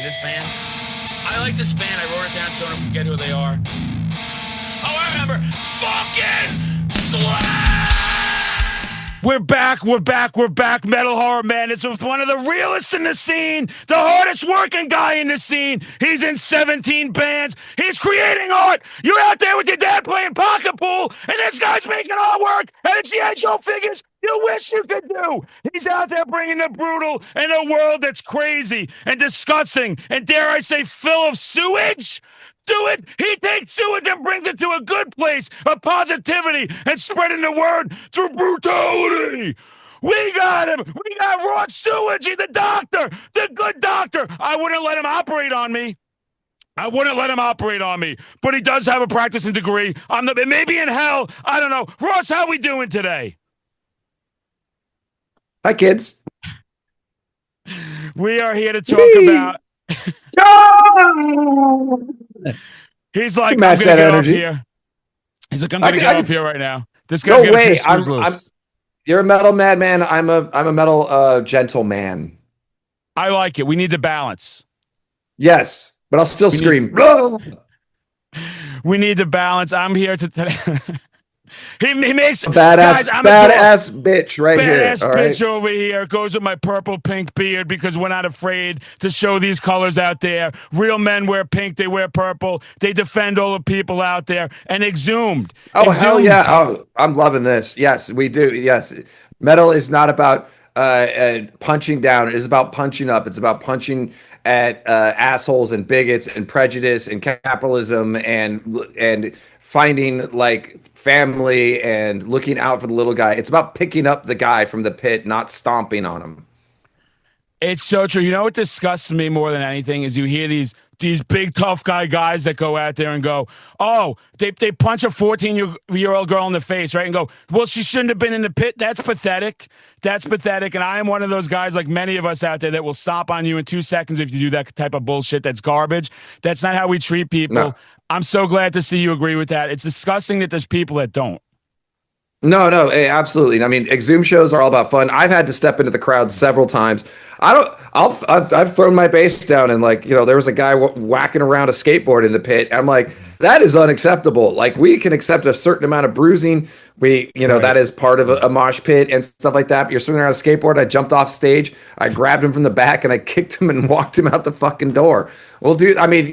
This band. I like this band. I wrote it down so I don't forget who they are. Oh, I remember. Fucking Slash! We're back. Metal Horror Madness with one of the realest in the scene, the hardest working guy in the scene. He's in 17 bands. He's creating art. You're out there with your dad playing pocket pool, and this guy's making artwork, and it's the actual figures you wish you could do. He's out there bringing the brutal in a world that's crazy and disgusting, and dare I say, full of sewage. Do it. He takes sewage and brings it to a good place of positivity and spreading the word through brutality. We got him. We got Ross Sewage, the doctor, the good doctor. I wouldn't let him operate on me. But he does have a practicing degree. Maybe in hell. I don't know. Ross, how we doing today? Hi, kids. We are here to talk about. He's like, I'm gonna get off here. He's like, I'm gonna get off here right now. This guy's no way. Loose. You're a metal madman. I'm a metal gentleman. I like it. We need the balance. Yes, but I'll still scream. We need the balance. I'm here to. He makes a badass, bitch right here. Badass bitch over here goes with my purple pink beard because we're not afraid to show these colors out there. Real men wear pink, they wear purple. They defend all the people out there. And Exhumed. Oh, hell yeah. Oh, I'm loving this. Yes, we do. Yes. Metal is not about punching down. It is about punching up. It's about punching at assholes and bigots and prejudice and capitalism and finding like family and looking out for the little guy. It's about picking up the guy from the pit, not stomping on him. It's so true. You know what disgusts me more than anything is you hear these big tough guys that go out there and go, oh, they punch a 14-year-old girl in the face, right? And go, well, she shouldn't have been in the pit. That's pathetic. And I am one of those guys, like many of us out there, that will stop on you in 2 seconds if you do that type of bullshit. That's garbage. That's not how we treat people. No. I'm so glad to see you agree with that. It's disgusting that there's people that don't. No, absolutely. I mean, Exhumed shows are all about fun. I've had to step into the crowd several times. I've thrown my bass down and there was a guy whacking around a skateboard in the pit. I'm like, that is unacceptable. Like, we can accept a certain amount of bruising. Right. That is part of a mosh pit and stuff like that. But you're swinging around a skateboard. I jumped off stage. I grabbed him from the back and I kicked him and walked him out the fucking door. Well, dude, I mean,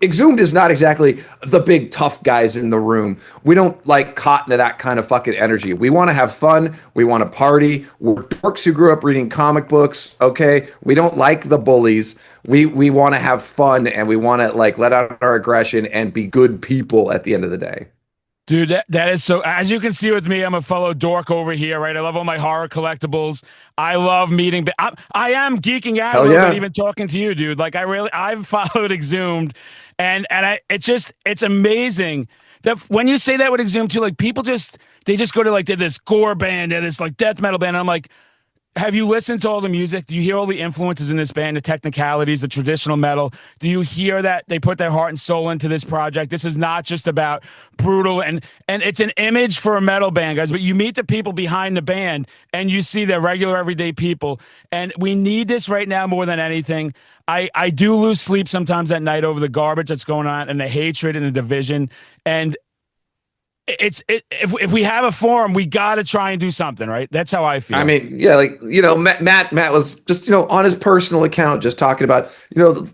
Exhumed is not exactly the big tough guys in the room. We don't like cotton to that kind of fucking energy. We want to have fun. We want to party. We're dorks who grew up reading comic books. Okay, we don't like the bullies. We want to have fun and we want to let out our aggression and be good people at the end of the day. Dude, that is so. As you can see with me, I'm a fellow dork over here, right? I love all my horror collectibles. I love meeting. I am geeking out a little bit, even talking to you, dude. Like, I've followed Exhumed, and it's amazing that when you say that with Exhumed too, like people they just go to this gore band and this death metal band. And I'm like, have you listened to all the music? Do you hear all the influences in this band, the technicalities, the traditional metal? Do you hear that they put their heart and soul into this project? This is not just about brutal, and it's an image for a metal band, guys, but you meet the people behind the band and you see they're regular, everyday people. And we need this right now more than anything. I do lose sleep sometimes at night over the garbage that's going on and the hatred and the division. And if we have a forum, we got to try and do something, right? That's how I feel. I mean, yeah, Matt was just, on his personal account, just talking about,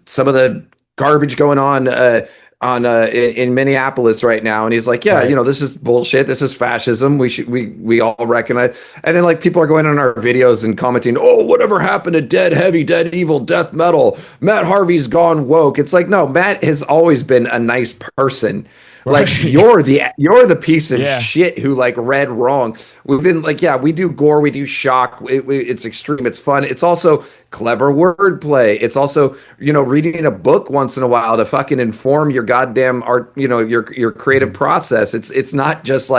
some of the garbage going on in Minneapolis right now. And he's like, yeah, right. This is bullshit. This is fascism. We all recognize. And then people are going on our videos and commenting, oh, whatever happened to dead heavy, dead evil, death metal? Matt Harvey's gone woke. It's like, no, Matt has always been a nice person. Like, you're the piece of shit who read wrong. We've been we do gore, we do shock. It's extreme. It's fun. It's also clever wordplay. It's also, reading a book once in a while to fucking inform your goddamn art, your creative process. It's not just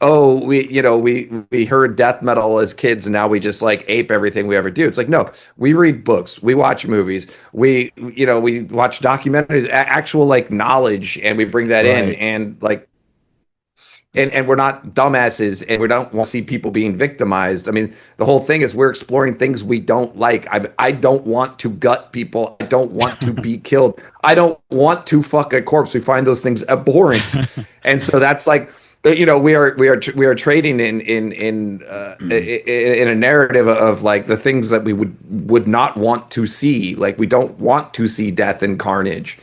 oh, we heard death metal as kids and now we just ape everything we ever do. It's no, we read books, we watch movies, we watch documentaries, actual knowledge, and we bring that in, and and we're not dumbasses, and we don't want to see people being victimized. I mean, the whole thing is we're exploring things we don't like. I don't want to gut people. I don't want to be killed. I don't want to fuck a corpse. We find those things abhorrent, and so that's like, you know, we are trading in a narrative of like the things that we would not want to see. Like, we don't want to see death and carnage,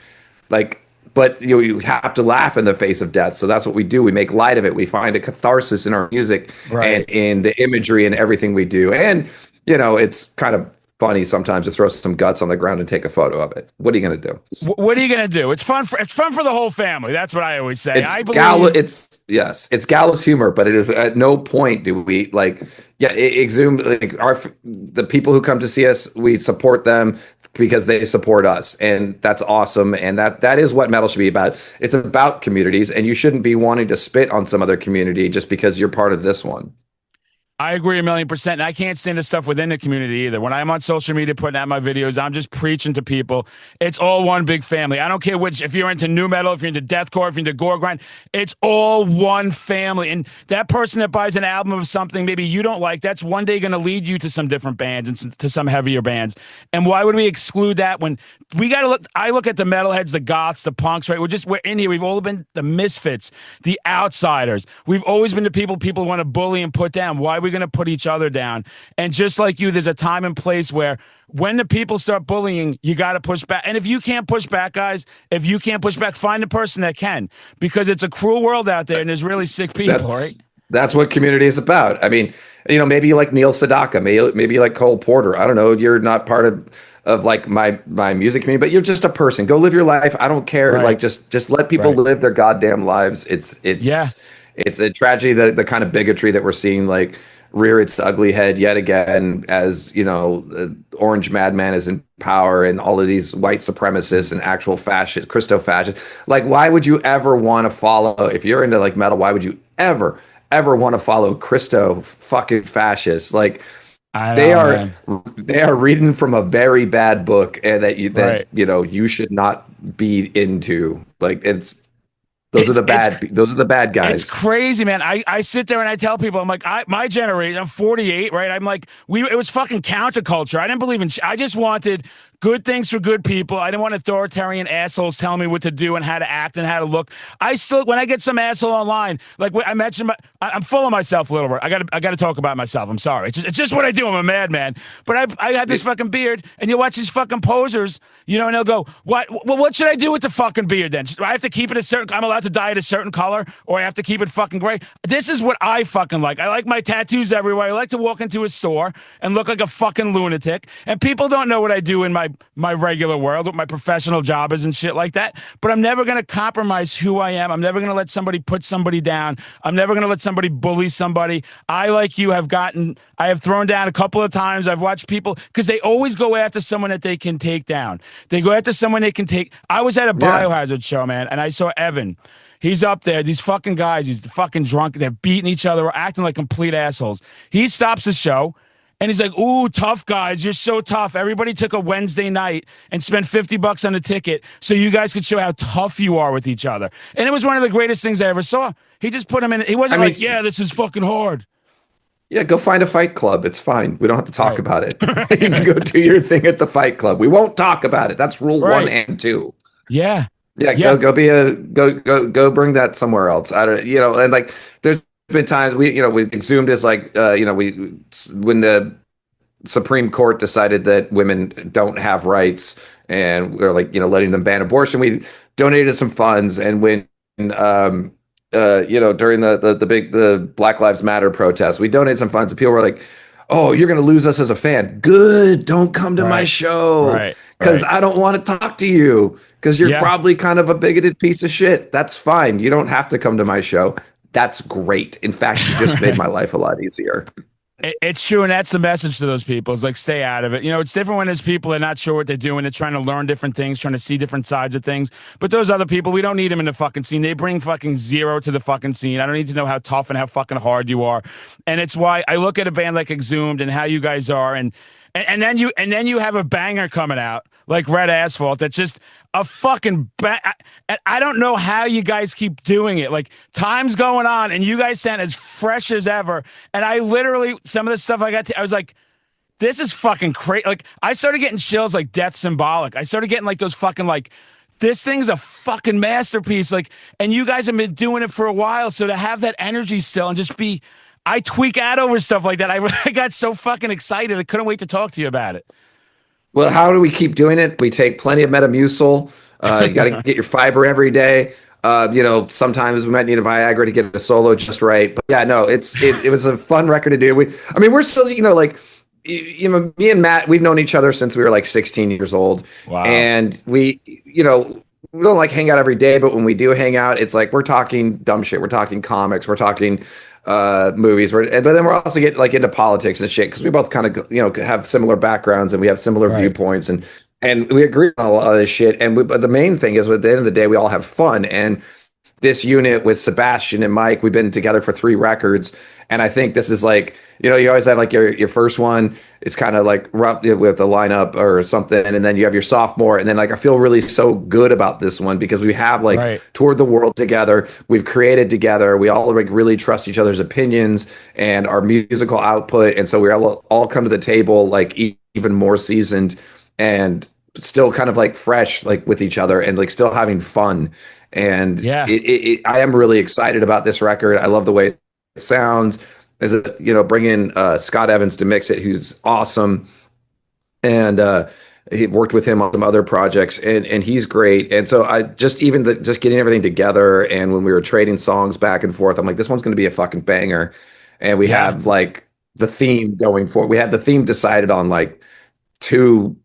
like. But you have to laugh in the face of death. So that's what we do. We make light of it. We find a catharsis in our music and in the imagery and everything we do. And, you know, it's kind of funny sometimes to throw some guts on the ground and take a photo of it. What are you going to do? What are you going to do? It's fun for the whole family. That's what I always say. It's gallows humor, but it is at no point do we like, Exhumed, like the people who come to see us, we support them because they support us, and that's awesome. And that is what metal should be about. It's about communities, and you shouldn't be wanting to spit on some other community just because you're part of this one. I agree 1,000,000%. And I can't stand the stuff within the community either. When I'm on social media putting out my videos, I'm just preaching to people. It's all one big family. I don't care if you're into nu metal, if you're into deathcore, if you're into gore grind, it's all one family. And that person that buys an album of something maybe you don't like, that's one day going to lead you to some different bands and to some heavier bands. And why would we exclude that when we got to look? I look at the metalheads, the goths, the punks, right? We're in here. We've all been the misfits, the outsiders. We've always been the people want to bully and put down. Why are we going to put each other down? And just like you, there's a time and place where when the people start bullying, you got to push back. And if you can't push back, guys, find a person that can, because it's a cruel world out there and there's really sick people, right? That's what community is about. I mean, you know, maybe you like Neil Sedaka, maybe you like Cole Porter. I don't know. You're not part of like my music community, but you're just a person. Go live your life. I don't care. Right. Like just let people live their goddamn lives. It's a tragedy, the kind of bigotry that we're seeing, like, rear its ugly head yet again, as, you know, the orange madman is in power and all of these white supremacists and actual fascist, Christo fascists. Like, why would you ever want to follow, if you're into like metal, why would you ever want to follow Christo fucking fascists? Like, they are reading from a very bad book, and that you know, you should not be into. Like, those are the bad guys. It's crazy, man. I sit there and I tell people, I'm like, my generation, I'm 48, right? I'm like, it was fucking counterculture. I didn't believe in I just wanted good things for good people. I didn't want authoritarian assholes telling me what to do and how to act and how to look. When I get some asshole online, like I mentioned, I'm full of myself a little bit. I got to talk about myself. I'm sorry. It's just what I do. I'm a madman. But I have this fucking beard, and you watch these fucking posers, you know, and they'll go, what should I do with the fucking beard then? Do I have to keep it I'm allowed to dye it a certain color, or I have to keep it fucking gray? This is what I fucking like. I like my tattoos everywhere. I like to walk into a store and look like a fucking lunatic. And people don't know what I do in my regular world, what my professional job is and shit like that. But I'm never going to compromise who I am. I'm never going to let somebody put somebody down. I'm never going to let somebody bully somebody. I, like you, I have thrown down a couple of times. I've watched people, because they always go after someone that they can take down. They go after someone they can take. I was at a Biohazard show, man, and I saw Evan. He's up there. These fucking guys, he's fucking drunk. They're beating each other, acting like complete assholes. He stops the show. And he's like, ooh, tough guys. You're so tough. Everybody took a Wednesday night and spent $50 on a ticket so you guys could show how tough you are with each other. And it was one of the greatest things I ever saw. He just put him in. He wasn't this is fucking hard. Yeah, go find a fight club. It's fine. We don't have to talk about it. You can go do your thing at the fight club. We won't talk about it. That's rule 1 and 2. Yeah. Go bring that somewhere else. I don't, you know, and like there's been times we Exhumed is like, when the Supreme Court decided that women don't have rights, and we're like, letting them ban abortion, we donated some funds. And when during the Black Lives Matter protests, we donated some funds, and people were like, oh, you're going to lose us as a fan. Good. Don't come to my show. Because I don't want to talk to you, because you're probably kind of a bigoted piece of shit. That's fine. You don't have to come to my show. That's great. In fact, you just made my life a lot easier. It's true, and that's the message to those people. It's like, stay out of it. It's different when there's people that are not sure what they're doing. They're trying to learn different things, trying to see different sides of things. But those other people, we don't need them in the fucking scene. They bring fucking zero to the fucking scene. I don't need to know how tough and how fucking hard you are. And it's why I look at a band like Exhumed and how you guys are, and then you have a banger coming out like Red Asphalt. That's just a fucking and I don't know how you guys keep doing it. Like time's going on and you guys sound as fresh as ever. And I literally, some of the stuff I was like, this is fucking crazy. Like I started getting chills like Death Symbolic. I started getting like those fucking like, this thing's a fucking masterpiece. Like, and you guys have been doing it for a while. So to have that energy still and just be, I tweak out over stuff like that. I got so fucking excited. I couldn't wait to talk to you about it. Well, how do we keep doing it? We take plenty of Metamucil. You got to get your fiber every day. Sometimes we might need a Viagra to get a solo just right. But yeah, no, it was a fun record to do. We're still, me and Matt, we've known each other since we were like 16 years old. Wow. And we don't like hang out every day, but when we do hang out, it's like we're talking dumb shit. We're talking comics. We're talking movies. But then we're also get like into politics and shit because we both kind of have similar backgrounds and we have similar viewpoints and we agree on a lot of this shit. But the main thing is, at the end of the day, we all have fun. And this unit with Sebastian and Mike, we've been together for 3 records. And I think this is like, you always have like your first one. It's kind of like rough with the lineup or something. And then you have your sophomore. And then like, I feel really so good about this one because we have like toured the world together. We've created together. We all like really trust each other's opinions and our musical output. And so we all come to the table like even more seasoned and still kind of like fresh, like with each other and like still having fun. And I am really excited about this record. I love the way it sounds. Is it, bringing Scott Evans to mix it, who's awesome. And he worked with him on some other projects and he's great. And so I just getting everything together. And when we were trading songs back and forth, I'm like, this one's going to be a fucking banger. And we have like the theme going for it. We had the theme decided on like 3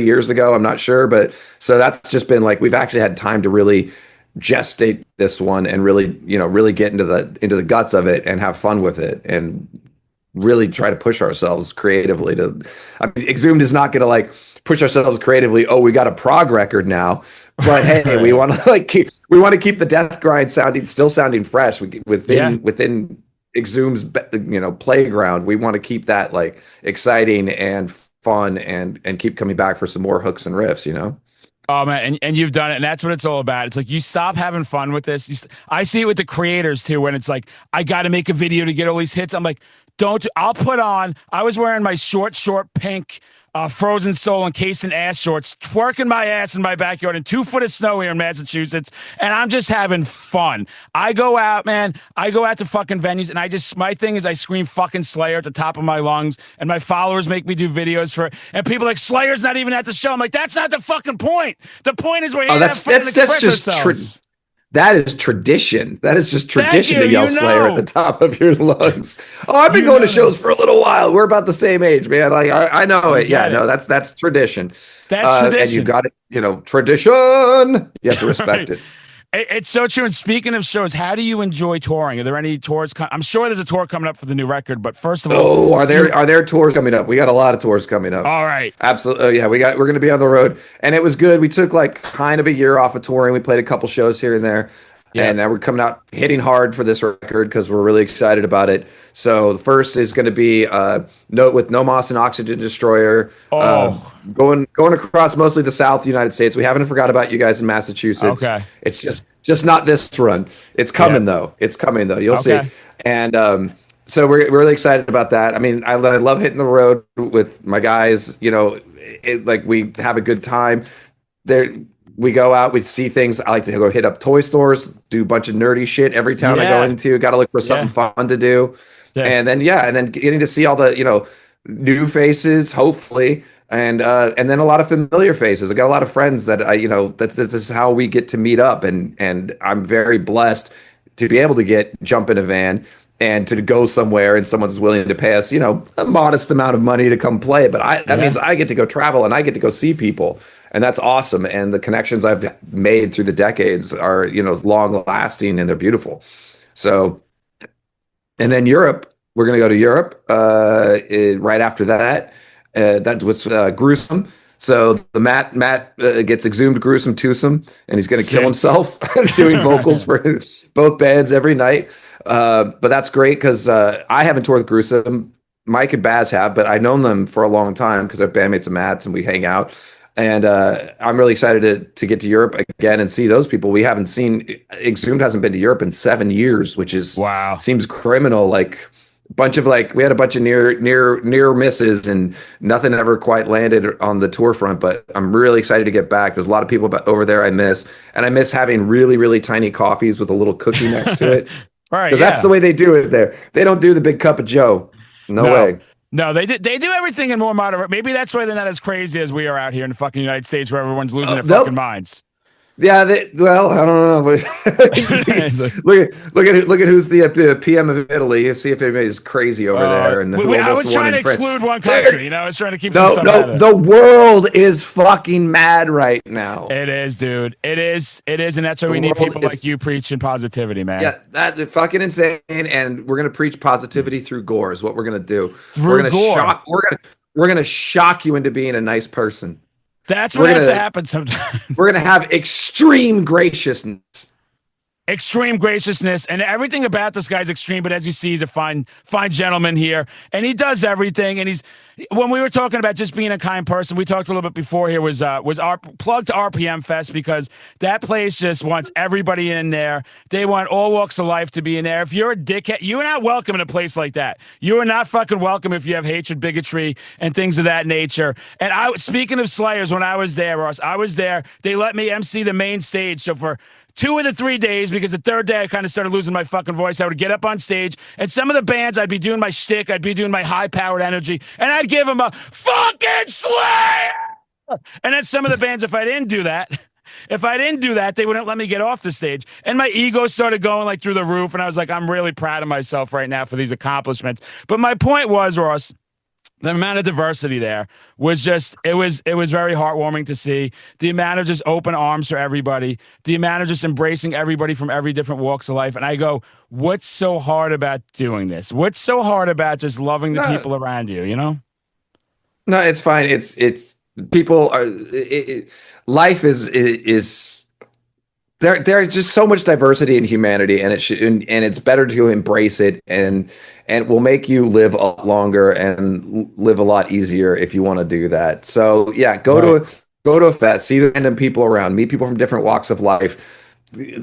years ago. I'm not sure. But so that's just been like, we've actually had time to really gestate this one and really get into the guts of it and have fun with it and really try to push ourselves creatively Exhumed is not going to like push ourselves creatively. Oh, we got a prog record now, but hey, we want to keep the death grind still sounding fresh within Exhumed's playground. We want to keep that like exciting and fun and keep coming back for some more hooks and riffs. Oh man, and you've done it, and that's what it's all about. It's like you stop having fun with this. I see it with the creators too, when it's like I got to make a video to get all these hits. I'm like, I'll put on. I was wearing my short pink Frozen Soul encased in ass shorts, twerking my ass in my backyard in 2 foot of snow here in Massachusetts, and I'm just having fun. I go out, man. I go out to fucking venues, and my thing is I scream fucking Slayer at the top of my lungs, and my followers make me do videos for it, and people are like, Slayer's not even at the show. I'm like, that's not the fucking point. The point is we're here to have fun and express ourselves. That is tradition. That is just tradition to yell Slayer at the top of your lungs. Oh, I've been going to shows for a little while. We're about the same age, man. Like I know it. Yeah, no, that's tradition. That's tradition. And you got it, tradition. You have to respect it. It's so true. And speaking of shows, how do you enjoy touring? Are there any tours? I'm sure there's a tour coming up for the new record, but first of all, are there tours coming up? We got a lot of tours coming up. All right, absolutely. Yeah, we're going to be on the road, and it was good. We took like kind of a year off of touring. We played a couple shows here and there. Yeah. And now we're coming out hitting hard for this record because we're really excited about it. So the first is going to be with No Moss and Oxygen Destroyer. Going across mostly the South United States. We haven't forgot about you guys in Massachusetts. Okay. It's just not this run. It's coming though. It's coming though. You'll see. And so we're really excited about that. I mean, I love hitting the road with my guys. Like we have a good time. We go out, we see things. I like to go hit up toy stores, do a bunch of nerdy shit every town I go into. Got to look for something fun to do. Yeah. And then getting to see all the, new faces, hopefully. And then a lot of familiar faces. I got a lot of friends that this is how we get to meet up. And I'm very blessed to be able to jump in a van and to go somewhere and someone's willing to pay us, a modest amount of money to come play. But that means I get to go travel and I get to go see people. And that's awesome. And the connections I've made through the decades are, long lasting and they're beautiful. So, and then Europe, we're going to go to Europe right after that. That was Gruesome. So the Matt gets Exhumed, Gruesome, Twosome, and he's going to kill himself doing vocals for both bands every night. But that's great because I haven't toured with Gruesome. Mike and Baz have, but I've known them for a long time because they're bandmates of Matt's and we hang out. And I'm really excited to get to Europe again and see those people. We haven't seen Exhumed hasn't been to Europe in 7 years, which is Wow. seems criminal. Like bunch of we had a bunch of near misses and nothing ever quite landed on the tour front, but I'm really excited to get back. There's a lot of people over there I miss, and I miss having really tiny coffees with a little cookie next to it. Right, because that's the way they do it there. They don't do the big cup of joe. No way. No, they do everything in more moderate. Maybe that's why they're not as crazy as we are out here in the fucking United States, where everyone's losing their fucking minds. Yeah, well, I don't know. look at who's the PM of Italy. You see if anybody's crazy over there. And I was trying to exclude one country. I was trying to keep some stuff out of it. The world is fucking mad right now. It is, dude. It is, and that's why we need people like you preaching positivity, man. Yeah, that's fucking insane. And we're gonna preach positivity through gore. Is what we're gonna do. Through gore, we're gonna shock you into being a nice person. That's what has to happen sometimes. We're going to have extreme graciousness. Extreme graciousness, and everything about this guy's extreme. But as you see, he's a fine gentleman here, and he does everything. And when we were talking about just being a kind person, we talked a little bit before here was our plug to RPM Fest, because that place just wants everybody in there. They want all walks of life to be in there. If you're a dickhead, you're not welcome in a place like that. You are not fucking welcome if you have hatred, bigotry, and things of that nature. And speaking of Slayers, when I was there, Ross, they let me MC the main stage. So for 2 of the 3 days, because the third day I kind of started losing my fucking voice, I would get up on stage, and some of the bands, I'd be doing my shtick, I'd be doing my high-powered energy, and I'd give them a fucking Slayer! And then some of the bands, if I didn't do that, they wouldn't let me get off the stage. And my ego started going like through the roof, and I was like, I'm really proud of myself right now for these accomplishments. But my point was, Ross, the amount of diversity there was just, it was very heartwarming to see. The amount of just open arms for everybody, the amount of just embracing everybody from every different walks of life. And I go, what's so hard about doing this? What's so hard about just loving the people around you, you know? No, it's fine. It's people are, life is there's just so much diversity in humanity, and it's better to embrace it, and will make you live a lot longer and live a lot easier if you want to do that. So yeah, go to a fest, see the random people around, meet people from different walks of life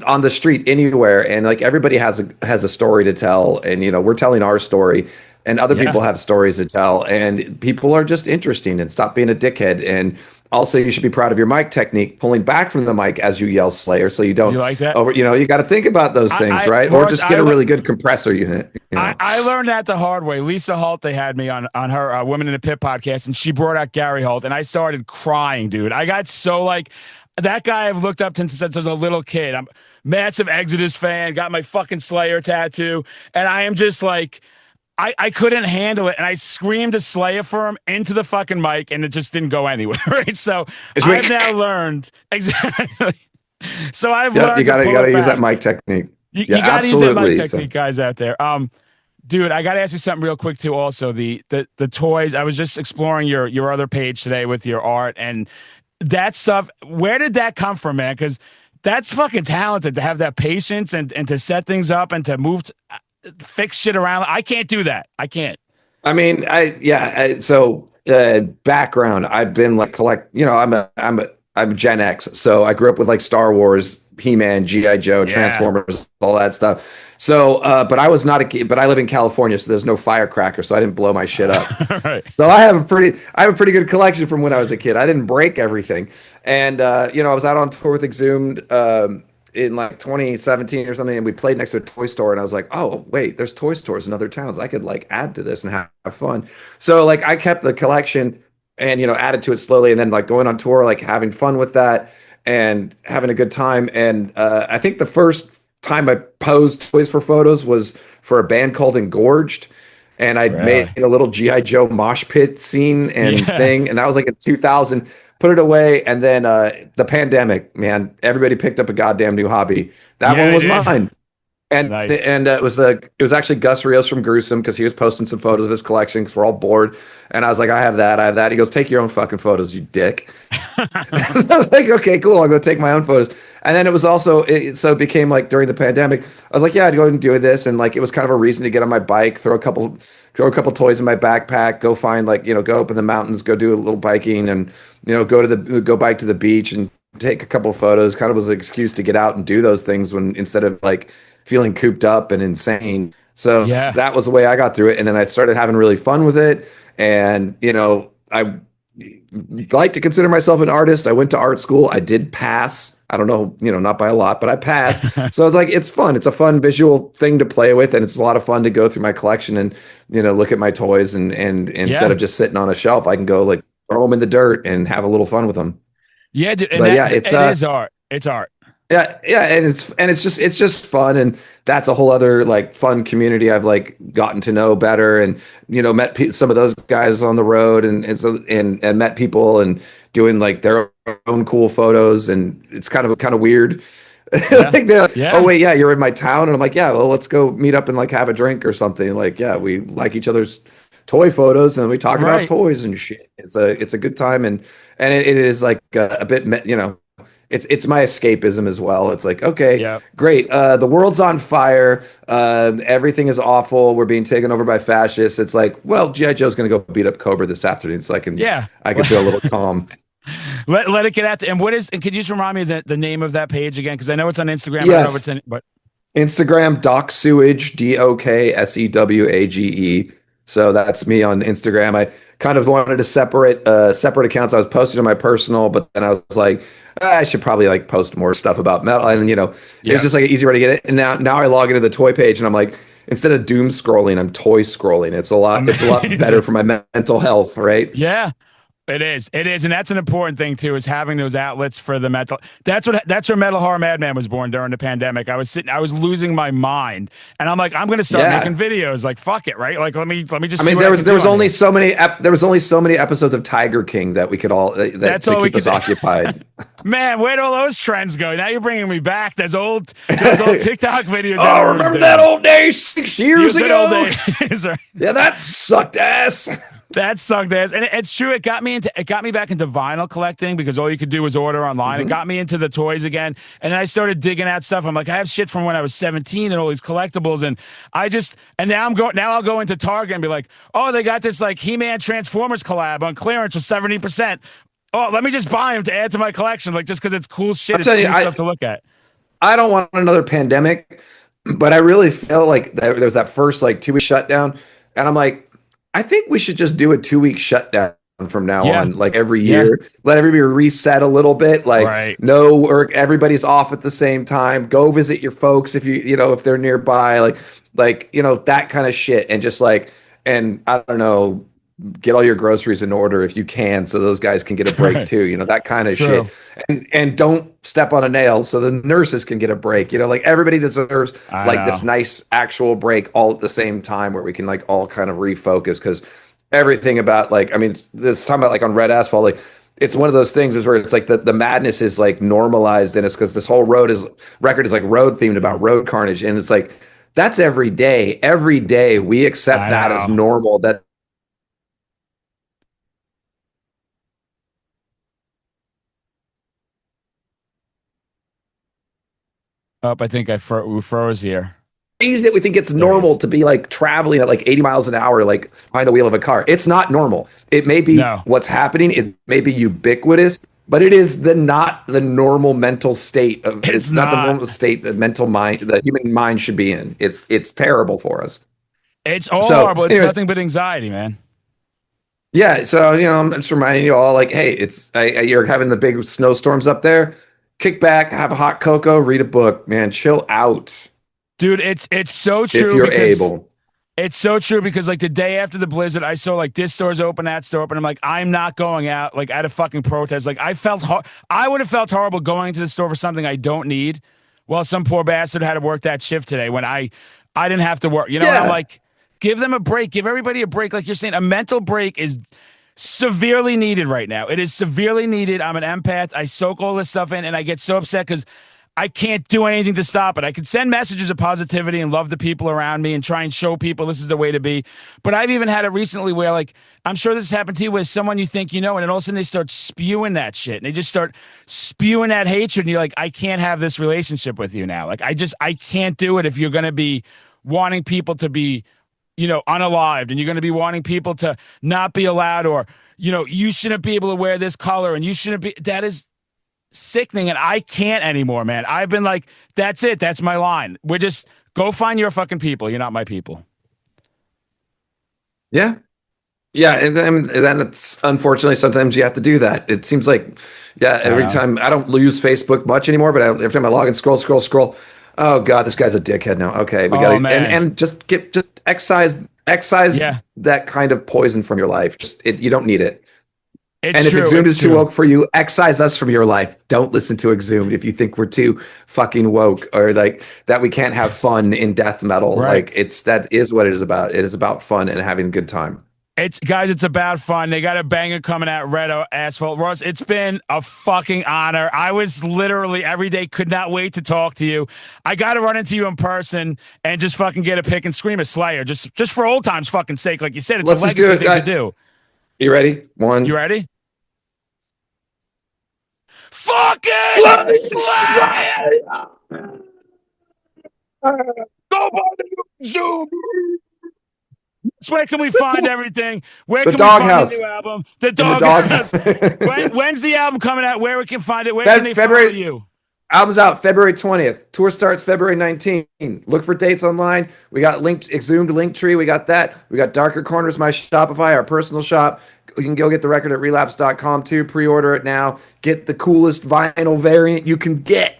on the street, anywhere, and like everybody has a story to tell, and we're telling our story, and other people have stories to tell, and people are just interesting, and stop being a dickhead. And also, you should be proud of your mic technique, pulling back from the mic as you yell Slayer, so you don't. You like that? You got to think about those things, right? Or just get a really good compressor unit. I learned that the hard way. Lisa Holt, they had me on her Women in the Pit podcast, and she brought out Gary Holt, and I started crying, dude. I got so that guy I've looked up to since I was a little kid. I'm a massive Exodus fan, got my fucking Slayer tattoo, and I am just like, I couldn't handle it, and I screamed a Slayer for him into the fucking mic, and it just didn't go anywhere, right? So I've now learned exactly. So I've learned you gotta use that mic technique. You gotta use that mic technique, guys out there. Dude, I gotta ask you something real quick too. Also, the toys. I was just exploring your other page today with your art and that stuff. Where did that come from, man? Because that's fucking talented to have that patience and to set things up and to move. Fix shit around. I can't do that. I can't. I mean, so background. I've been I'm Gen X, so I grew up with like Star Wars, He-Man, G.I. Joe, Transformers, all that stuff. So, but I was not a kid. But I live in California, so there's no firecracker, so I didn't blow my shit up. Right. So I have a pretty good collection from when I was a kid. I didn't break everything, and I was out on tour with Exhumed in like 2017 or something, and we played next to a toy store, and I was like, oh wait, there's toy stores in other towns. I could like add to this and have fun. So like I kept the collection and added to it slowly, and then like going on tour, like having fun with that and having a good time. And I think the first time I posed toys for photos was for a band called Engorged, and I made a little G.I. Joe mosh pit scene and thing, and that was like in 2000. Put it away, and then the pandemic, man, everybody picked up a goddamn new hobby. That one was mine. And nice. And it was actually Gus Rios from Gruesome, because he was posting some photos of his collection because we're all bored. And I was like, I have that. He goes, take your own fucking photos, you dick. I was like, okay, cool. I'll go take my own photos. And then it was also so it became like during the pandemic, I was like, yeah, I'd go and do this, and like it was kind of a reason to get on my bike, throw a couple toys in my backpack, go find like go up in the mountains, go do a little biking, and go bike to the beach and take a couple of photos. Kind of was an excuse to get out and do those things when instead of like feeling cooped up and insane. So Yeah. that was the way I got through it, and then I started having really fun with it, and I like to consider myself an artist. I went to art school. I did pass. I don't know, not by a lot, but I passed. So it's like it's fun. It's a fun visual thing to play with, and it's a lot of fun to go through my collection and look at my toys and instead Yeah. of just sitting on a shelf, I can go like throw them in the dirt and have a little fun with them. Yeah, dude, and But yeah, it is art. It's art. yeah, and it's just fun, and that's a whole other like fun community I've like gotten to know better, and met some of those guys on the road, and met people and doing like their own cool photos, and it's kind of weird. Yeah. Like oh Yeah. wait, yeah, you're in my town, and I'm like, yeah, well, let's go meet up and like have a drink or something. Like, yeah, we like each other's toy photos, and we talk about Right. toys and shit. It's a good time, and it is like a bit, it's my escapism as well. It's like, okay, Yeah. great. The world's on fire. Everything is awful. We're being taken over by fascists. It's like, well, GI Joe's going to go beat up Cobra this afternoon, so Yeah. I can feel a little calm. Let it get out there. And and could you just remind me the name of that page again? Because I know it's on Instagram. I don't know if Yes, it's in, but Instagram Doc Sewage, DOKSEWAGE. So that's me on Instagram. I kind of wanted to separate accounts. I was posting on my personal, but then I was like, I should probably like post more stuff about metal. And it was yeah. just like an easy way to get it. And now I log into the toy page and I'm like, instead of doom scrolling, I'm toy scrolling. It's a lot better Amazing. for my mental health, right? Yeah. It is. It is. And that's an important thing too, is having those outlets for the mental. That's where Metal Horror Madman was born during the pandemic. I was losing my mind. And I'm like, I'm gonna start Yeah. making videos. Like, fuck it, right? Like let me just I see mean, what there I was can there do was on only here. so many there was only so many episodes of Tiger King that we could all that That's to all we keep could us occupied. Man, where'd all those trends go? Now you're bringing me back. Those old TikTok videos that Oh, I was remember that doing. old day 6 years You good old ago? days. Right? Yeah, that sucked ass. That sucked ass. And it's true. It got me back into vinyl collecting because all you could do was order online. It Mhm. got me into the toys again. And then I started digging out stuff. I'm like, I have shit from when I was 17 and all these collectibles. And now I'll go into Target and be like, oh, they got this like He-Man Transformers collab on clearance for 70%. Oh, let me just buy them to add to my collection. Like, just because it's cool shit. I'm It's telling you, cool stuff to look at. I don't want another pandemic, but I really feel like there was that first like 2 week shutdown, and I'm like, I think we should just do a 2 week shutdown from now Yeah. on, like every Yeah. year. Let everybody reset a little bit. Like Right. no work, everybody's off at the same time. Go visit your folks if they're nearby, that kind of shit, and just like and I don't know, get all your groceries in order if you can, so those guys can get a break Right. too, that kind of True. shit. And don't step on a nail so the nurses can get a break. Like everybody deserves I like this know. nice actual break all at the same time where we can like all kind of refocus, because everything about like, I mean, this talking about like on Red Asphalt, like it's one of those things is where it's like the madness is like normalized in us, because this whole record is like road themed about road carnage, and it's like that's every day. Every day we accept I that as know. normal. That I think we froze here. crazy that we think it's There he normal is. to be like traveling at like 80 miles an hour, like behind the wheel of a car. It's not normal. It may be No, what's happening. It may be ubiquitous, but it is not the normal mental state of, it's it's not the not. normal state the mental mind, the human mind should be in. It's terrible for us. It's all So horrible. It's anyways, nothing but anxiety, man. yeah. So, I'm just reminding you all like, hey, you're having the big snowstorms up there. Kick back, have a hot cocoa, read a book, man, chill out Dude, it's so if true you're because able. it's so true because like the day after the blizzard, I saw like this store's open, that store open. I'm like, I'm not going out like at a fucking protest. Like I would have felt horrible going to the store for something I don't need. Well, some poor bastard had to work that shift today when I didn't have to work. And I'm Yeah. like, give them a break. Give everybody a break. Like you're saying, a mental break is severely needed right now. It is severely needed. I'm an empath. I soak all this stuff in and I get so upset because I can't do anything to stop it. I can send messages of positivity and love the people around me and try and show people this is the way to be. But I've even had it recently where, like, I'm sure this has happened to you, with someone you think you know, and then all of a sudden they start spewing that shit. And they just start spewing that hatred. And you're like, I can't have this relationship with you now. Like, I can't do it if you're going to be wanting people to be, unalived, and you're going to be wanting people to not be allowed, or, you shouldn't be able to wear this color, and you shouldn't be. That is sickening, and I can't anymore, man. I've been like, that's it. That's my line. We're just, go find your fucking people. You're not my people. Yeah. Yeah. And then it's, unfortunately, sometimes you have to do that. It seems like, every time, I don't use Facebook much anymore, but every time I log in, scroll. Oh God, this guy's a dickhead now. Okay. We got to, and just excise that kind of poison from your life. You don't need it. If Exhumed is too woke for you, excise us from your life. Don't listen to Exhumed if you think we're too fucking woke, or like that we can't have fun in death metal. Right. Like that is what it is about. It is about fun and having a good time. It's about fun. They got a banger coming out, Red Asphalt. Ross, it's been a fucking honor. I was literally every day, could not wait to talk to you. I got to run into you in person and just fucking get a pick and scream a Slayer, just for old times' fucking sake. Like you said, it's a legacy thing to do. You ready? You ready? Fucking Slayer! Go by the Zoom! Where can we find everything? Where can we find the new album? The Doghouse. When's the album coming out? Where we can find it? Where can they follow you? Album's out February 20th. Tour starts February 19th. Look for dates online. We got Exhumed Linktree. We got that. We got Darker Corners, my Shopify, our personal shop. You can go get the record at relapse.com too. Pre-order it now. Get the coolest vinyl variant you can get.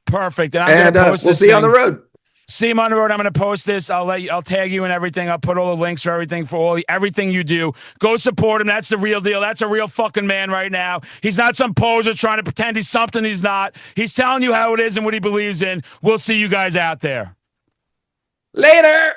Perfect. And I'm gonna post we'll see you on the road. See him on the road. I'm going to post this. I'll tag you and everything. I'll put all the links for everything, everything you do. Go support him. That's the real deal. That's a real fucking man right now. He's not some poser trying to pretend he's something he's not. He's telling you how it is and what he believes in. We'll see you guys out there. Later.